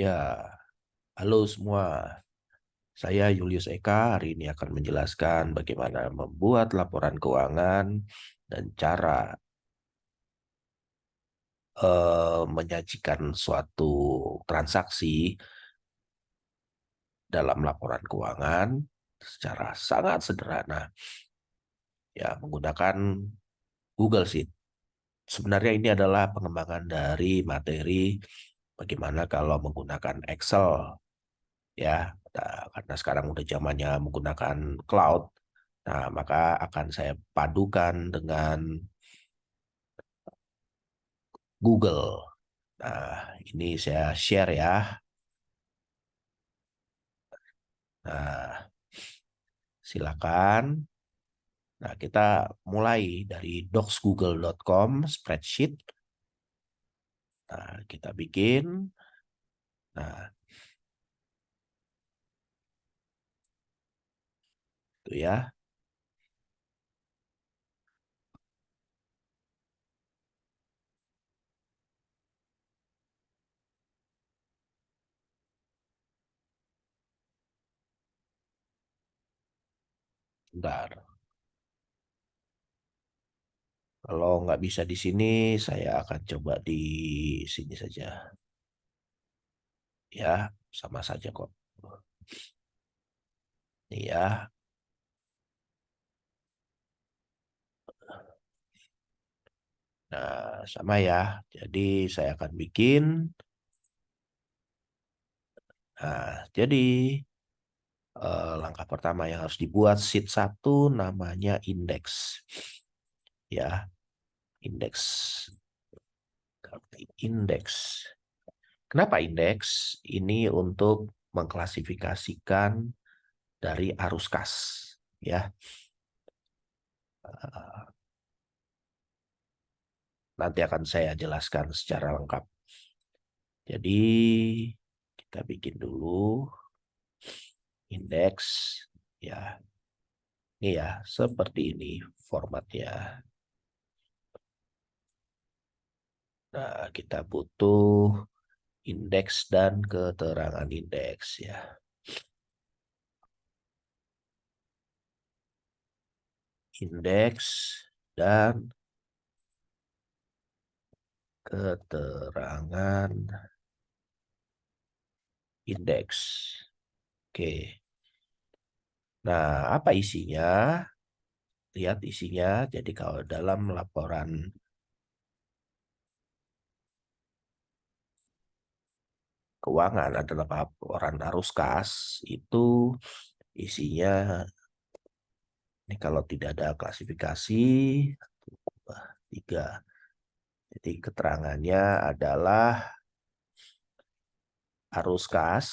Ya, halo semua. Saya Julius Eka hari ini akan menjelaskan bagaimana membuat laporan keuangan dan cara menyajikan suatu transaksi dalam laporan keuangan secara sangat sederhana, ya menggunakan Google Sheet. Sebenarnya ini adalah pengembangan dari materi bagaimana kalau menggunakan Excel, ya. Nah, karena sekarang udah zamannya menggunakan cloud. Nah, maka akan saya padukan dengan Google. Nah, ini saya share ya. Nah, silakan. Nah, kita mulai dari docsgoogle.com spreadsheet. Nah, kita bikin. Nah, itu ya. Bentar. Kalau nggak bisa di sini, saya akan coba di sini saja. Ya, sama saja kok. Ini ya. Nah, sama ya. Jadi saya akan bikin. Nah, jadi langkah pertama yang harus dibuat sheet 1 namanya indeks. Ya, indeks. Indeks. Kenapa indeks? Ini untuk mengklasifikasikan dari arus kas. Ya, nanti akan saya jelaskan secara lengkap. Jadi kita bikin dulu indeks. Ya, ini ya seperti ini formatnya. Nah, kita butuh indeks dan keterangan indeks ya. Indeks dan keterangan indeks. Oke. Nah, apa isinya? Lihat isinya. Jadi kalau dalam laporan keuangan adalah laporan arus kas, itu isinya ini kalau tidak ada klasifikasi, tiga. Jadi keterangannya adalah arus kas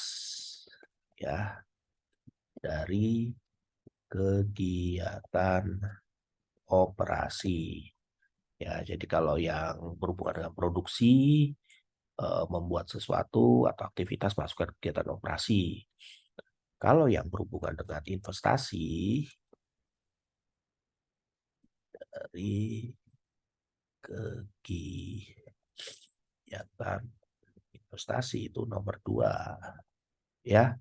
ya dari kegiatan operasi. Ya, jadi kalau yang berhubungan dengan produksi, membuat sesuatu atau aktivitas masuk ke kegiatan operasi. Kalau yang berhubungan dengan investasi, dari kegiatan investasi itu nomor 2. Ya.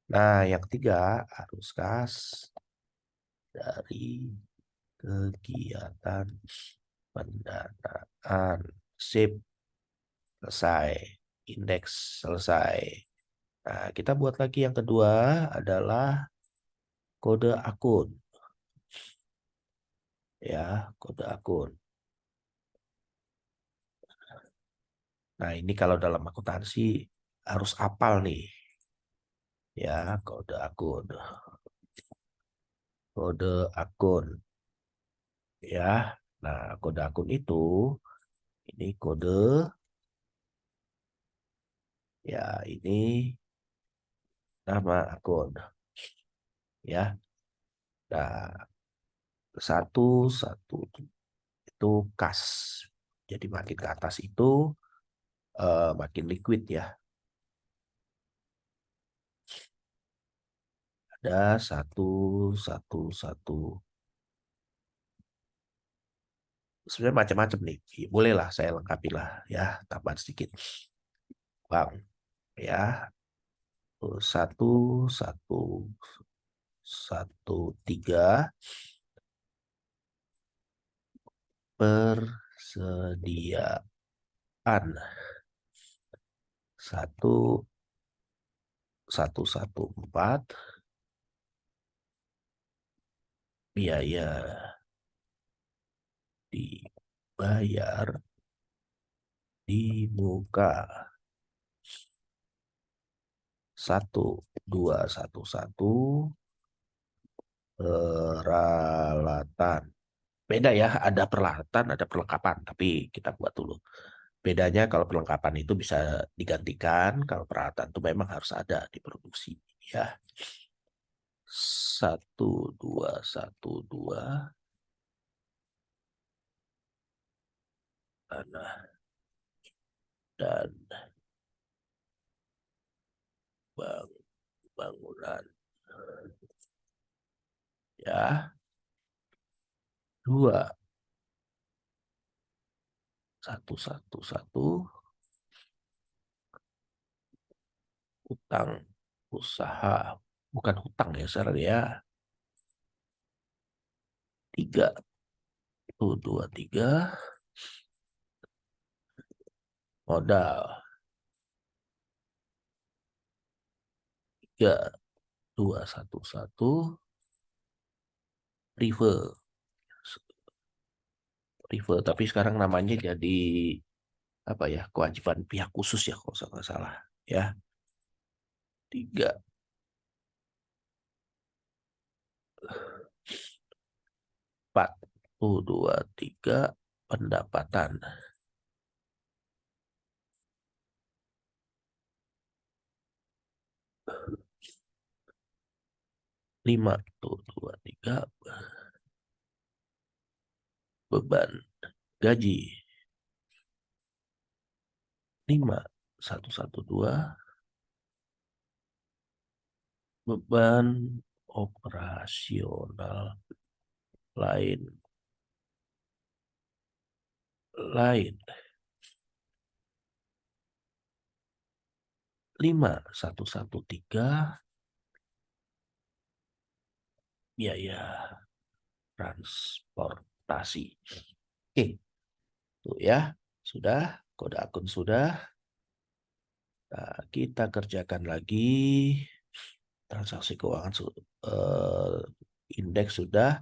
Nah, yang ketiga, arus kas dari kegiatan pendanaan. Sip, selesai. Indeks selesai. Nah, kita buat lagi yang kedua adalah kode akun. Ya, kode akun. Nah, ini kalau dalam akuntansi harus apal nih. Ya, kode akun. Kode akun. Ya, nah kode akun itu, ini kode, ya ini nama akun. Ya, nah satu, satu itu kas. Jadi makin ke atas itu makin liquid ya. Ada satu, satu, satu. Sebenarnya macam-macam nih. Bolehlah saya lengkapi lah ya, tambahan sedikit. Bang. Ya, satu, satu, satu, tiga, persediaan. Satu, satu, satu, empat, biaya dibayar di muka. Satu, dua, satu, satu, peralatan. Beda ya, ada peralatan, ada perlengkapan. Tapi kita buat dulu. Bedanya kalau perlengkapan itu bisa digantikan, kalau peralatan itu memang harus ada di produksi. Ya, satu, dua, tanah dan bangunan. Ya, dua, satu, utang usaha. Bukan hutang ya, Sar, ya. Tiga, tuh, dua, tiga, modal. Tiga, dua, satu, river. River, tapi sekarang namanya jadi apa ya, kewajiban pihak khusus ya kalau saya nggak salah. Ya, tiga, empat, tuh, dua, tiga, pendapatan. Lima, tuh, dua, tiga, beban gaji. Lima, satu, dua, beban operasional lain. Lain. Lima, satu, tiga, biaya transportasi. Oke, tuh ya. Sudah, kode akun sudah. Nah, kita kerjakan lagi. Transaksi keuangan indeks sudah.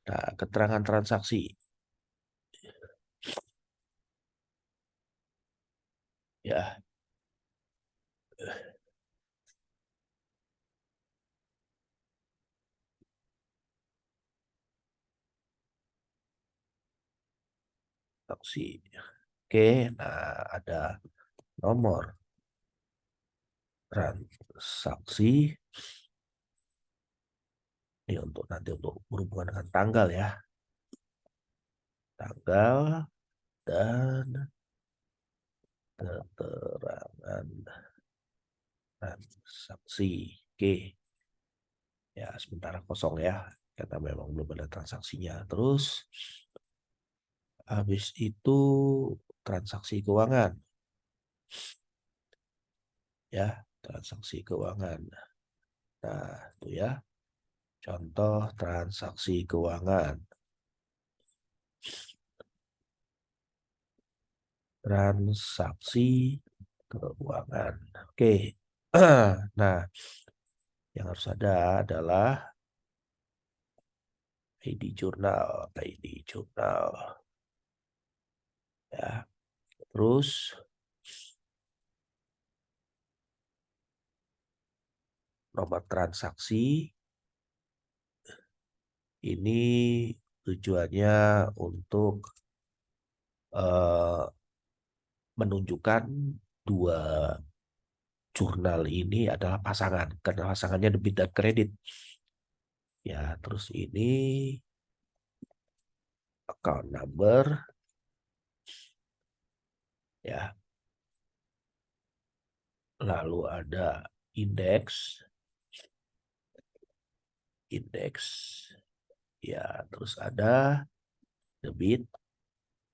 Nah, keterangan transaksi. Ya, transaksi. Oke, nah ada nomor transaksi. Ini untuk nanti untuk berhubungan dengan tanggal ya. Tanggal dan keterangan transaksi. Oke, ya sementara kosong ya. Karena memang belum ada transaksinya. Terus habis itu transaksi keuangan. Ya, transaksi keuangan. Nah, itu ya. Contoh transaksi keuangan. Transaksi keuangan. Oke. Nah, yang harus ada adalah ID jurnal, ID jurnal. Ya. Terus nomor transaksi ini tujuannya untuk eh, menunjukkan dua jurnal ini adalah pasangan karena pasangannya debit dan kredit. Ya, terus ini account number ya. Lalu ada indeks, indeks ya, terus ada debit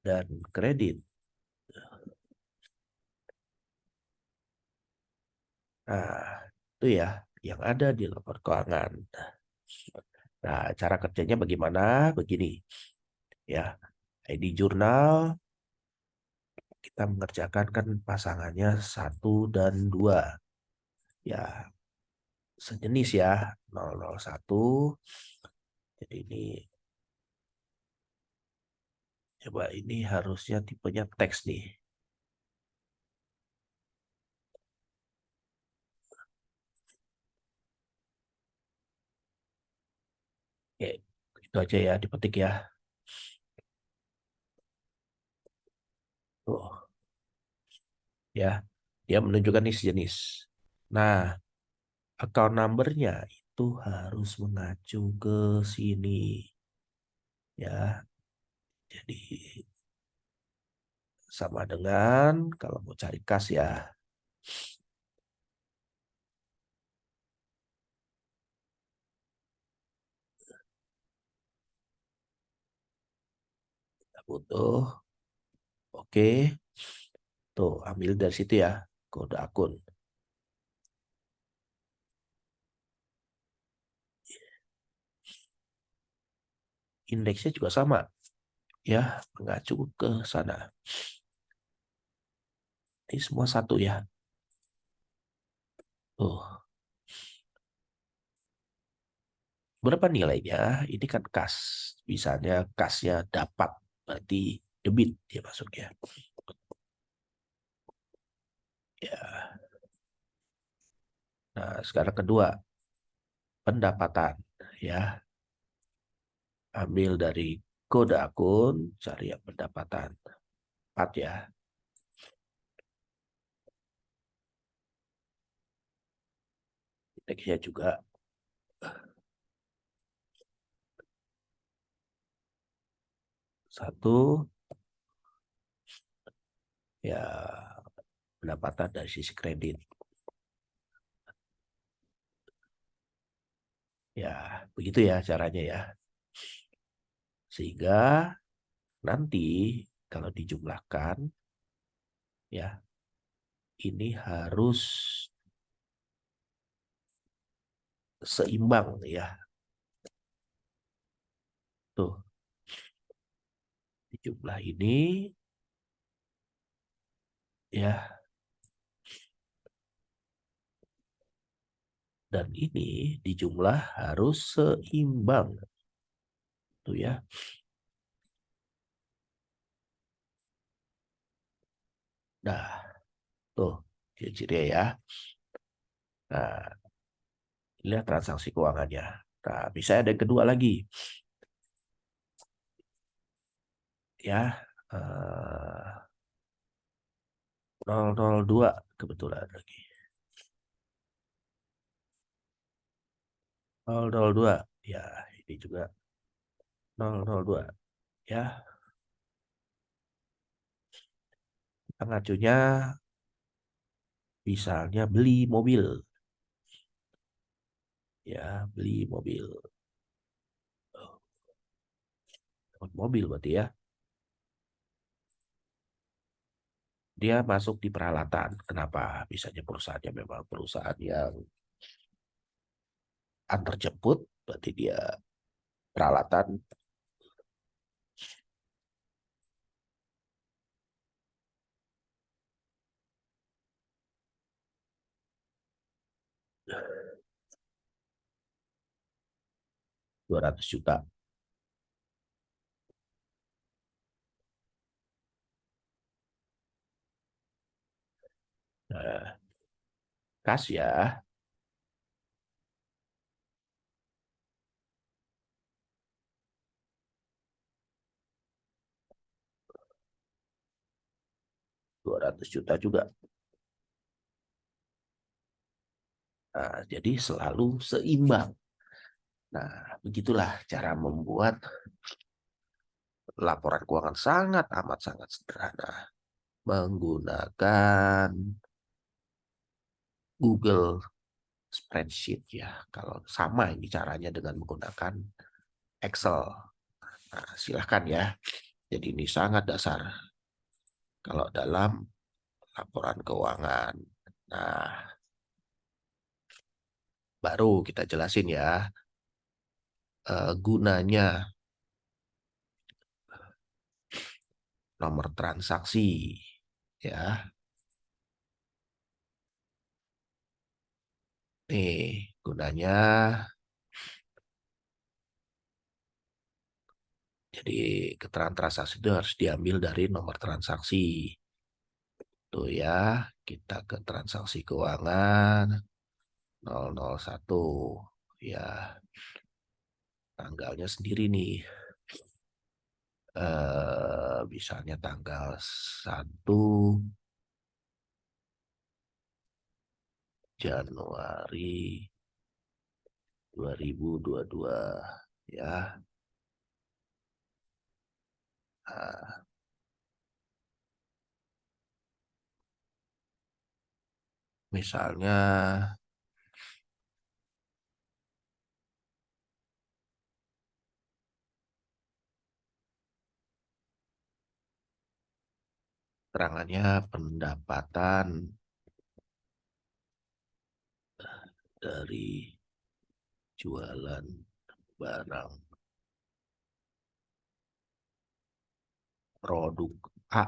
dan kredit. Nah, itu ya yang ada di laporan keuangan. Nah, cara kerjanya bagaimana? Begini, ya. ID jurnal kita mengerjakan kan pasangannya satu dan dua. Ya, sejenis ya, 001. Jadi ini coba ini harusnya tipenya teks nih. Oke, itu aja ya dipetik ya. Tuh, ya. Dia menunjukkan ini sejenis. Nah, account number-nya itu harus mengacu ke sini ya. Jadi sama dengan kalau mau cari kas ya. Kita butuh. Oke. Tuh, ambil dari situ ya. Kode akun. Indeksnya juga sama. Ya, mengacu ke sana. Ini semua satu ya. Tuh, berapa nilainya? Ini kan kas. Misalnya kasnya dapat. Berarti debit dia masuknya. Ya. Nah, sekarang kedua, pendapatan. Ya, ambil dari kode akun, cari yang pendapatan. 4 ya. Indeksnya juga satu. Ya, pendapatan dari sisi kredit. Ya, begitu ya caranya ya. Sehingga nanti kalau dijumlahkan, ya, ini harus seimbang ya. Tuh, di jumlah ini ya, dan ini di jumlah harus seimbang. Tuh ya. Nah, tuh ciri-ciri ya. Nah, lihat transaksi keuangannya. Nah, bisa ada yang kedua lagi. Ya, 002 kebetulan lagi. 002. Ya, ini juga 002. Ya, pengacunya misalnya beli mobil. Ya, beli mobil. Oh, mobil berarti ya. Dia masuk di peralatan. Kenapa? Misalnya perusahaannya memang perusahaan yang antar jemput, berarti dia peralatan 200 juta. Nah, kas ya, 200 juta juga. Nah, jadi selalu seimbang. Nah, begitulah cara membuat laporan keuangan sangat amat sangat sederhana. Menggunakan Google Spreadsheet ya. Kalau sama ini caranya dengan menggunakan Excel. Nah, silahkan ya. Jadi ini sangat dasar kalau dalam laporan keuangan. Nah, Baru kita jelasin ya, gunanya nomor transaksi ya. Nih, gunanya jadi keterangan transaksi itu harus diambil dari nomor transaksi. Tuh ya, kita ke transaksi keuangan 001. Ya, tanggalnya sendiri nih. Misalnya tanggal 1 Januari 2022 ya. Nah, misalnya terangannya pendapatan dari jualan barang produk A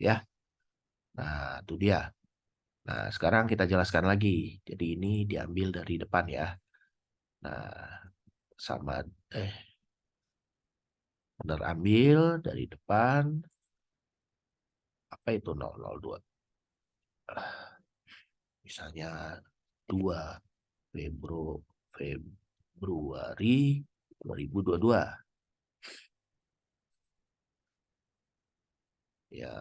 ya. Nah, itu dia. Nah, sekarang kita jelaskan lagi. Jadi ini diambil dari depan ya. Nah, sama eh benar ambil dari depan apa itu 002. Misalnya 2 Februari 2022 ya,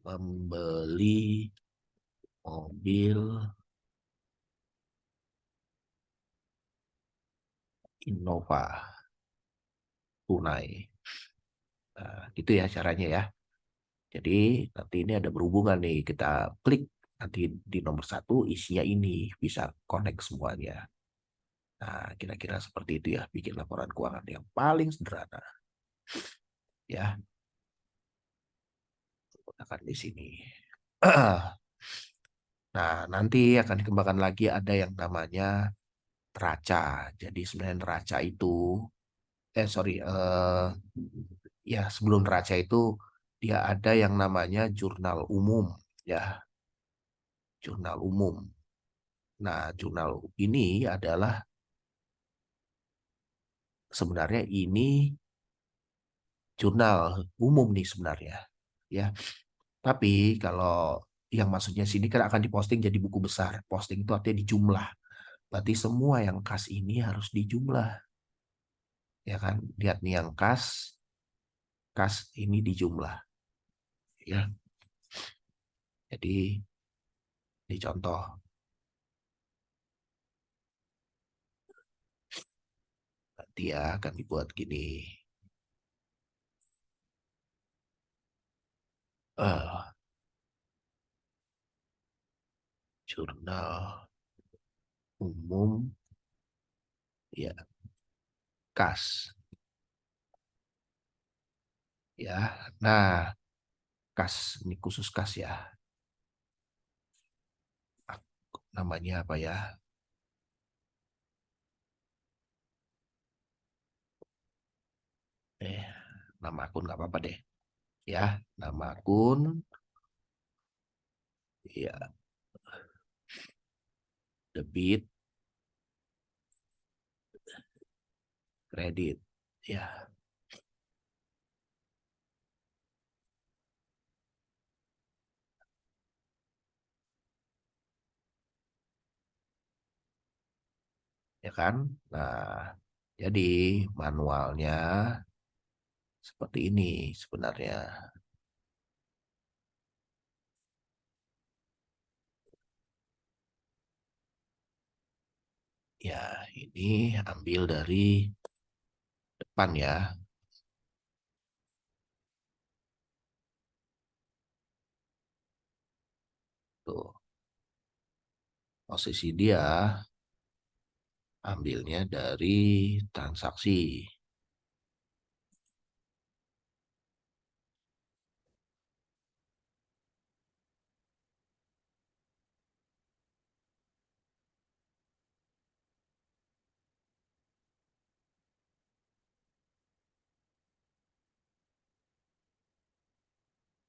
membeli mobil Innova tunai. Nah, gitu ya caranya ya. Jadi nanti ini ada berhubungan nih. Kita klik nanti di nomor 1 isinya ini bisa connect semuanya. Nah, kira-kira seperti itu ya, bikin laporan keuangan yang paling sederhana. Ya, gunakan di sini. Nah, nanti akan dikembangkan lagi ada yang namanya neraca. Jadi sebenarnya neraca itu, sorry, ya sebelum neraca itu dia ada yang namanya jurnal umum, ya, jurnal umum. Nah, jurnal ini adalah sebenarnya ini jurnal umum nih sebenarnya, ya. Tapi kalau yang maksudnya sini kan akan diposting jadi buku besar. Posting itu artinya dijumlah. Berarti semua yang kas ini harus dijumlah, ya kan? Lihat nih yang kas ini dijumlah, ya. Jadi di contoh nanti ya akan dibuat gini. eh Jurnal umum ya, kas ya. Nah, kas ini khusus kas ya. Namanya apa ya? Eh, Nama akun nggak apa-apa deh. Ya, nama akun ya, debit, kredit. Ya, ya kan? Nah, jadi manualnya seperti ini sebenarnya. Ya, ini ambil dari depan ya. Tuh, posisi dia ambilnya dari transaksi.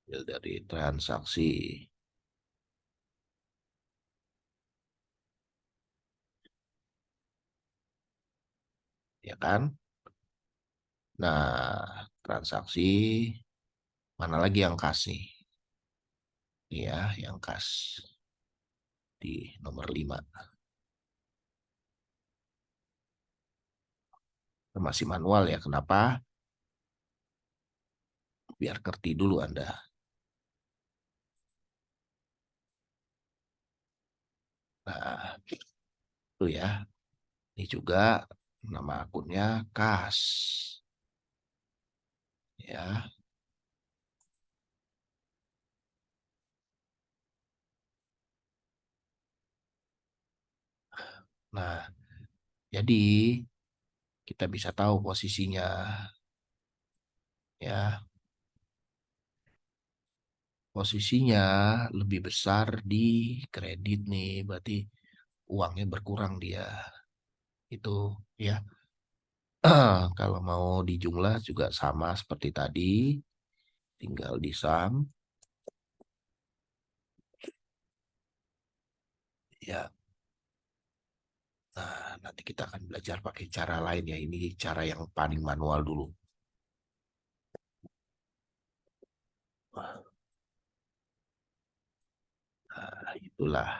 Hasil dari transaksi, ya kan? Nah, transaksi mana lagi yang kas nih? Ya, yang kas di nomor 5. Masih manual ya, kenapa? Biar ngerti dulu Anda. Nah, itu ya. Ini juga nama akunnya kas. Ya. Nah, jadi kita bisa tahu posisinya ya. Posisinya lebih besar di kredit nih, berarti uangnya berkurang dia. Itu ya. Kalau mau dijumlah juga sama seperti tadi, tinggal di sum ya. Nah, nanti kita akan belajar pakai cara lain ya. Ini cara yang paling manual dulu. Nah, itulah.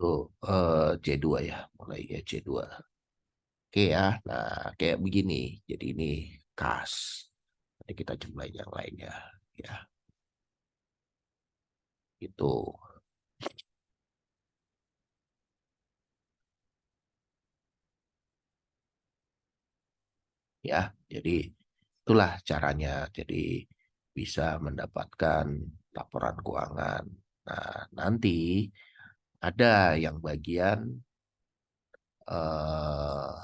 Tuh, C2 ya, mulai ya C2. Oke ya, nah kayak begini. Jadi ini kas. Nanti kita jumlahin yang lainnya. Ya, itu ya. Jadi itulah caranya. Jadi bisa mendapatkan laporan keuangan. Nah, nanti ada yang bagian eh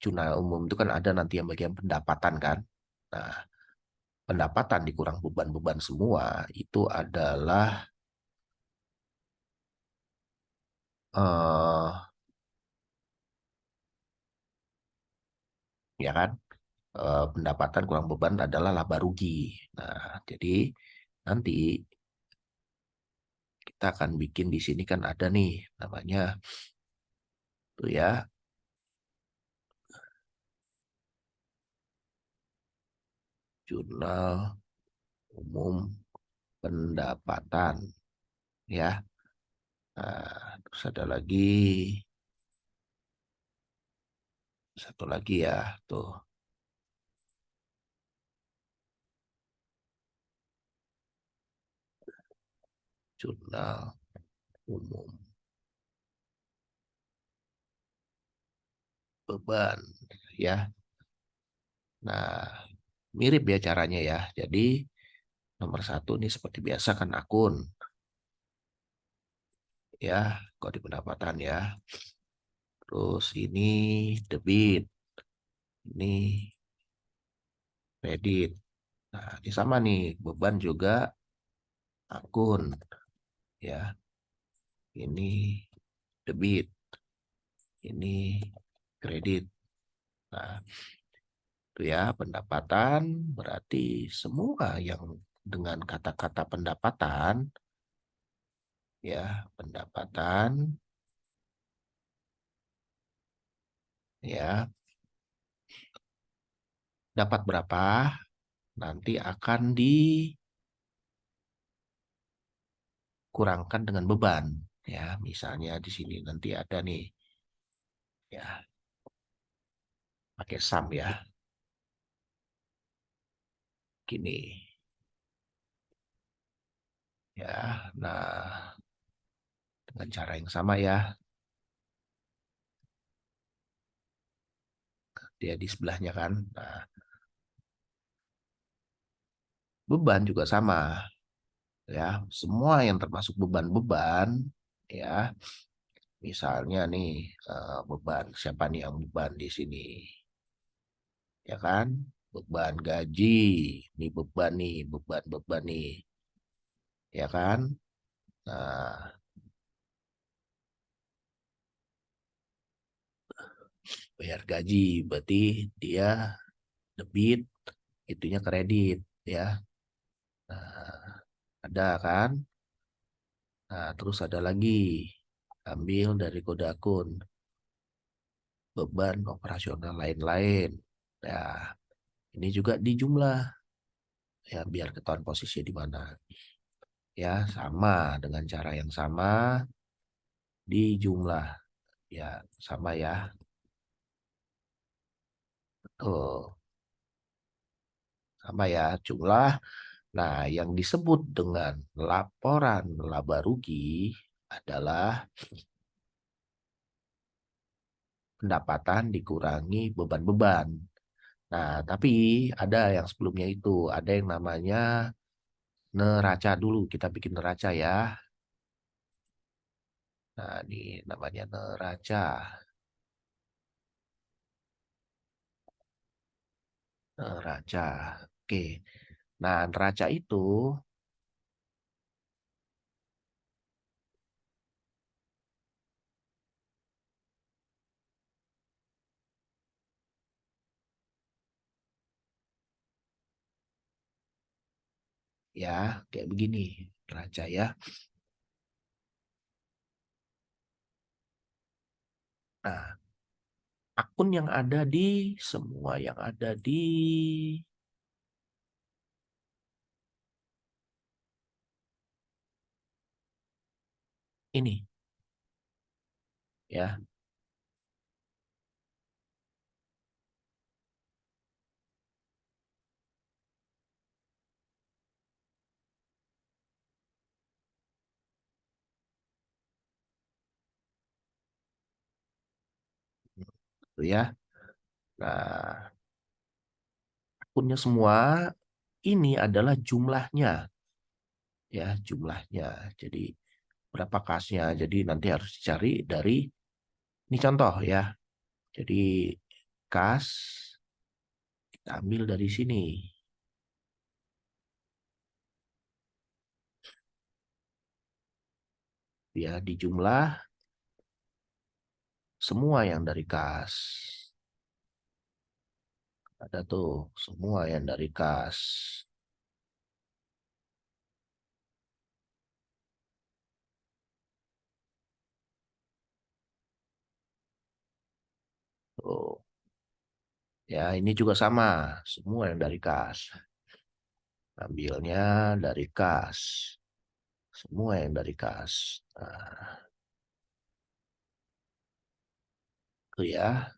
cuna umum itu kan ada nanti yang bagian pendapatan kan. Nah, pendapatan dikurang beban-beban semua itu adalah eh ya kan, pendapatan kurang beban adalah laba rugi. Nah, jadi nanti kita akan bikin di sini kan ada nih namanya tuh ya, jurnal umum pendapatan ya. Nah, terus ada lagi satu lagi ya tuh, jurnal umum beban ya. Nah, mirip ya caranya ya. Jadi nomor satu nih seperti biasa kan akun ya, kode pendapatan ya. Terus ini debit, ini kredit. Nah, ini sama nih, beban juga akun ya. Ini debit, ini kredit. Nah, itu ya pendapatan berarti semua yang dengan kata-kata pendapatan ya, pendapatan ya, dapat berapa nanti akan dikurangkan dengan beban ya. Misalnya di sini nanti ada nih ya, pakai sum ya, gini ya. Nah, dengan cara yang sama ya. Dia di sebelahnya kan. Nah, beban juga sama ya. Semua yang termasuk beban-beban ya. Misalnya nih beban siapa nih yang beban di sini ya kan? Beban gaji, nih beban nih, beban-beban nih ya kan? Nah, bayar gaji berarti dia debit, itunya kredit ya. Nah, ada kan? Nah, terus ada lagi ambil dari kode akun beban operasional lain-lain. Ya, ini juga dijumlah ya biar ketahuan posisinya di mana. Ya, sama dengan cara yang sama dijumlah. Ya, sama ya. Tuh, sama ya jumlah. Nah, yang disebut dengan laporan laba rugi adalah pendapatan dikurangi beban-beban. Nah, tapi ada yang sebelumnya itu, ada yang namanya neraca dulu. Kita bikin neraca ya. Nah, ini namanya neraca. Neraca. Oke. Nah, neraca itu ya kayak begini. Neraca ya. Nah, akun yang ada di semua yang ada di ini ya. Tuh ya. Nah, akunnya semua ini adalah jumlahnya ya, jumlahnya. Jadi berapa kasnya. Jadi nanti harus dicari dari ini contoh ya. Jadi kas kita ambil dari sini ya dijumlah semua yang dari kas. Ada tuh semua yang dari kas. Tuh. Ya, ini juga sama, semua yang dari kas. Ambilnya dari kas. Semua yang dari kas. Nah, itu ya.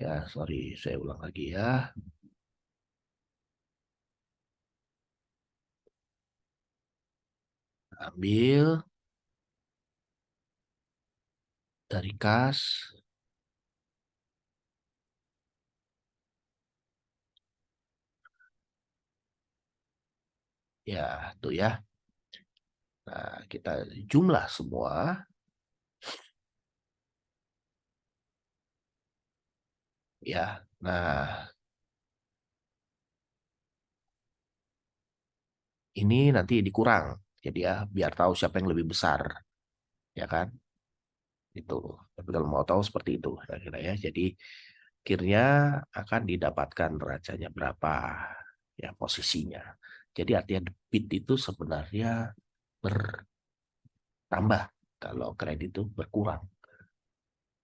Ya, sorry, saya ulang lagi ya. Ambil dari kas. Ya, tuh ya. Nah, kita jumlah semua. Ya, nah ini nanti dikurang. Jadi ya, biar tahu siapa yang lebih besar. Ya kan? Itu. Tapi kalau mau tahu seperti itu. Kira-kira ya. Jadi, akhirnya akan didapatkan derajatnya berapa. Ya, posisinya. Jadi artinya debit itu sebenarnya bertambah. Kalau kredit itu berkurang.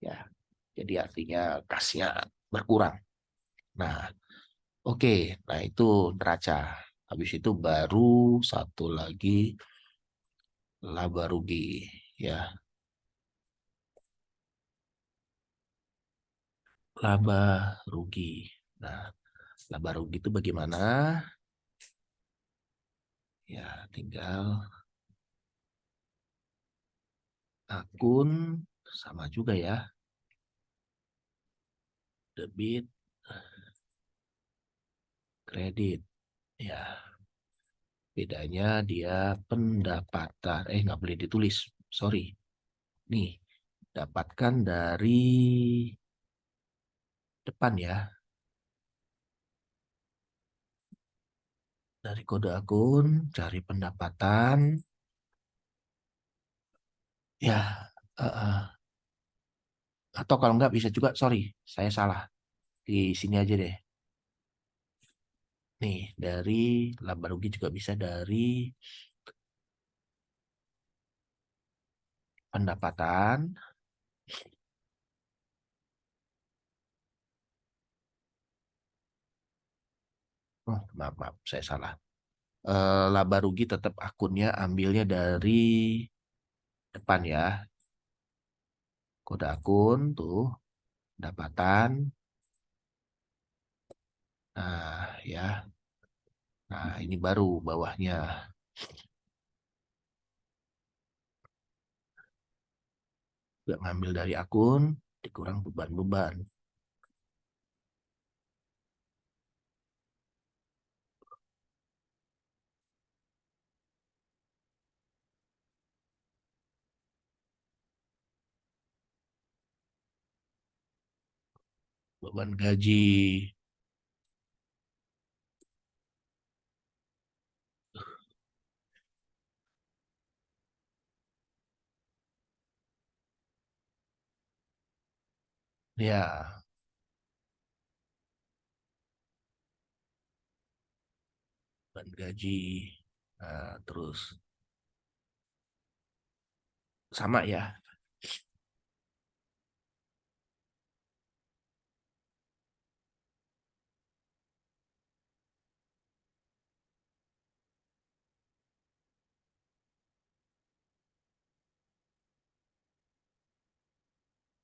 Ya, jadi artinya kasnya berkurang. Nah, oke. Nah, itu neraca. Habis itu baru satu lagi laba rugi. Ya, laba rugi. Nah, laba rugi itu bagaimana? Ya, tinggal akun sama juga ya, debit, kredit. Ya, bedanya dia pendapatan. Nggak boleh ditulis. Sorry. Nih, dapatkan dari depan ya. Dari kode akun, cari pendapatan. Ya, eh, eh. Atau kalau nggak bisa juga, sorry, saya salah. Di sini aja deh. Nih, dari laba rugi juga bisa dari pendapatan. Oh, maaf, maaf, saya salah. Laba rugi tetap akunnya ambilnya dari depan ya. Kode akun tuh, pendapatan. Nah, ya. Nah, ini baru bawahnya. Gak ngambil dari akun, dikurang beban-beban. Beban gaji. Ya, beban gaji. Nah, terus sama ya,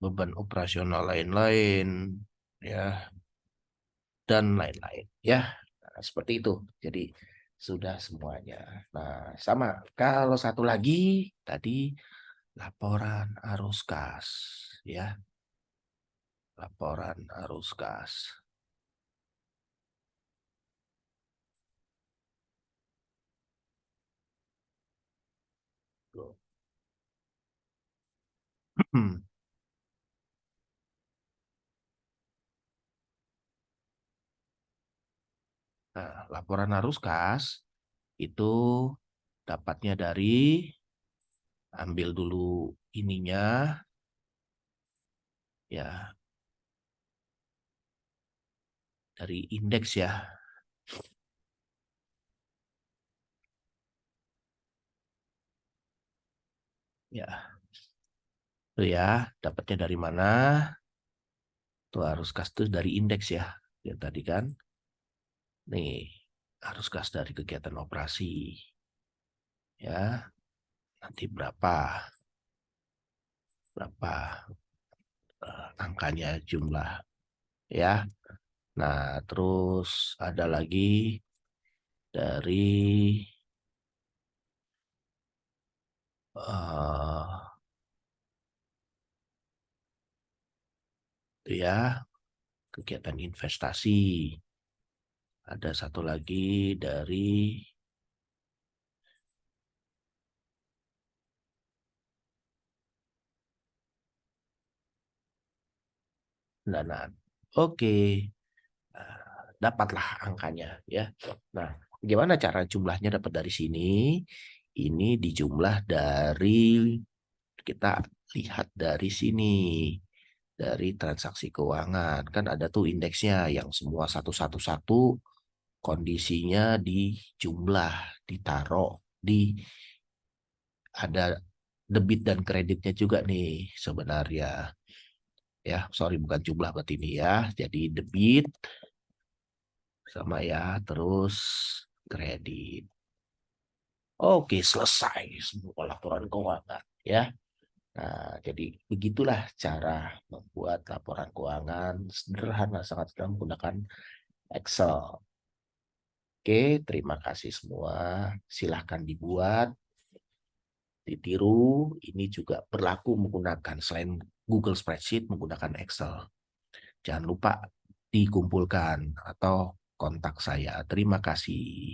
beban operasional lain-lain. Ya, dan lain-lain. Ya, nah, seperti itu. Jadi sudah semuanya. Nah, sama. Kalau satu lagi tadi laporan arus kas, ya, laporan arus kas. Tuh. Nah, laporan arus kas itu dapatnya dari ambil dulu ininya, ya, dari indeks ya. Ya, itu ya, dapatnya dari mana? Tuh arus kas itu dari indeks ya. Ya tadi kan. Nih, arus kas dari kegiatan operasi. Ya, nanti berapa angkanya jumlah ya. Nah, terus ada lagi dari eh itu ya, kegiatan investasi. Ada satu lagi dari pendanaan. Oke, dapatlah angkanya ya. Nah, gimana cara jumlahnya dapat dari sini? Ini dijumlah dari kita lihat dari sini. Dari transaksi keuangan kan ada tuh indeksnya yang semua satu-satu kondisinya dijumlah, ditaruh di ada debit dan kreditnya juga nih sebenarnya. Ya, sorry bukan jumlah berarti ini ya. Jadi debit sama ya, terus kredit. Oke, selesai semua laporan keuangan ya. Nah, jadi begitulah cara membuat membuat laporan keuangan sederhana, sangat sederhana menggunakan Excel. Oke, terima kasih semua. Silahkan dibuat, ditiru. Ini juga berlaku menggunakan selain Google Spreadsheet, menggunakan Excel. Jangan lupa dikumpulkan atau kontak saya. Terima kasih.